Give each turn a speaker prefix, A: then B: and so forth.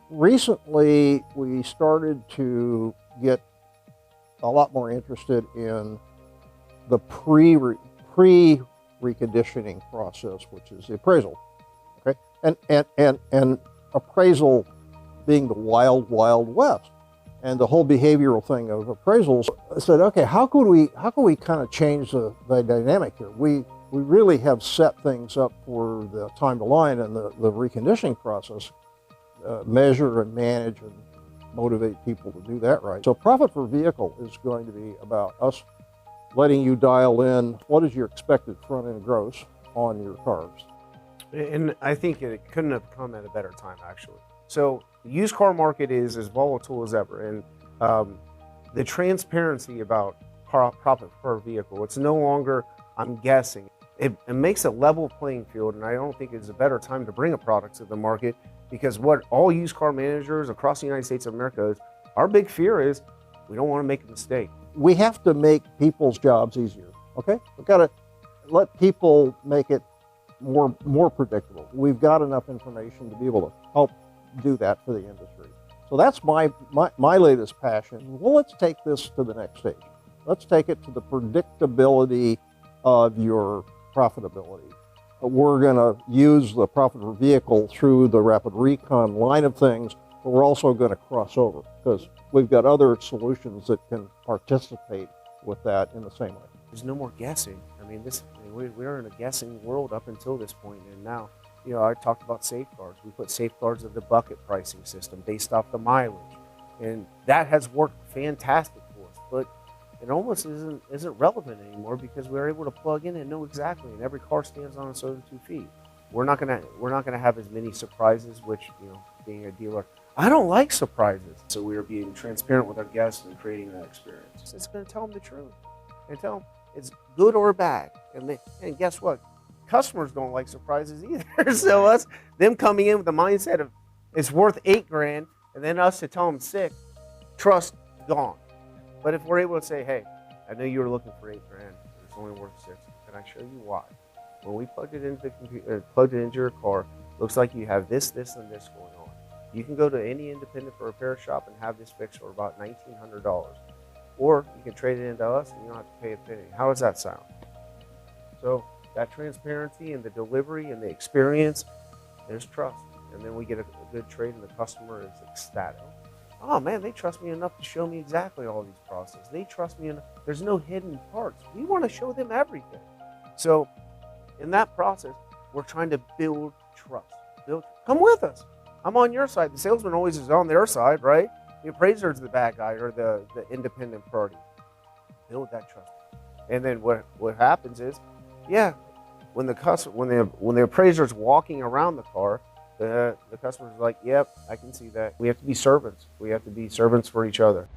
A: Recently, we started to get a lot more interested in the pre-reconditioning process, which is the appraisal. Okay, and appraisal being the wild west, and the whole behavioral thing of appraisals. I said, okay, how can we kind of change the dynamic here? We really have set things up for the time to line and the reconditioning process, measure and manage and motivate people to do that right. So profit per vehicle is going to be about us letting you dial in what is your expected front end gross on your cars.
B: And I think it couldn't have come at a better time, actually. So the used car market is as volatile as ever, and the transparency about profit per vehicle, it's no longer, I'm guessing. It makes a level playing field, and I don't think it's a better time to bring a product to the market, because what all used car managers across the United States of America is, our big fear is we don't want to make a mistake.
A: We have to make people's jobs easier, okay? We've got to let people make it more predictable. We've got enough information to be able to help do that for the industry. So that's my latest passion. Well, let's take this to the next stage. Let's take it to the predictability of your profitability. We're going to use the profit per vehicle through the Rapid Recon line of things, but we're also going to cross over because we've got other solutions that can participate with that in the same way.
B: There's no more guessing. I mean, we're in a guessing world up until this point, and now, you know, I talked about safeguards. We put safeguards of the bucket pricing system based off the mileage, and that has worked fantastic for us. But it almost isn't relevant anymore because we're able to plug in and know exactly, and every car stands on its own 2 feet. We're not gonna have as many surprises, which, you know, being a dealer, I don't like surprises. So we are being transparent with our guests and creating that experience. It's going to tell them the truth and tell them it's good or bad. And guess what? Customers don't like surprises either. So them coming in with the mindset of it's worth $8,000, and then us to tell them 6, trust gone. But if we're able to say, hey, I know you were looking for $8,000, it's only worth 6. Can I show you why? When we plugged it into the computer, plugged it into your car, looks like you have this, and this going on. You can go to any independent repair shop and have this fixed for about $1,900. Or you can trade it into us and you don't have to pay a penny. How does that sound? So that transparency and the delivery and the experience, there's trust. And then we get a good trade and the customer is ecstatic. Oh man, they trust me enough to show me exactly all these processes. They trust me enough. There's no hidden parts. We want to show them everything. So in that process, we're trying to build trust. Come with us. I'm on your side. The salesman always is on their side, right? The appraiser is the bad guy or the independent party. Build that trust. And then what happens is, yeah, when the appraiser's walking around the car, the customer's like, yep, I can see that. We have to be servants. We have to be servants for each other.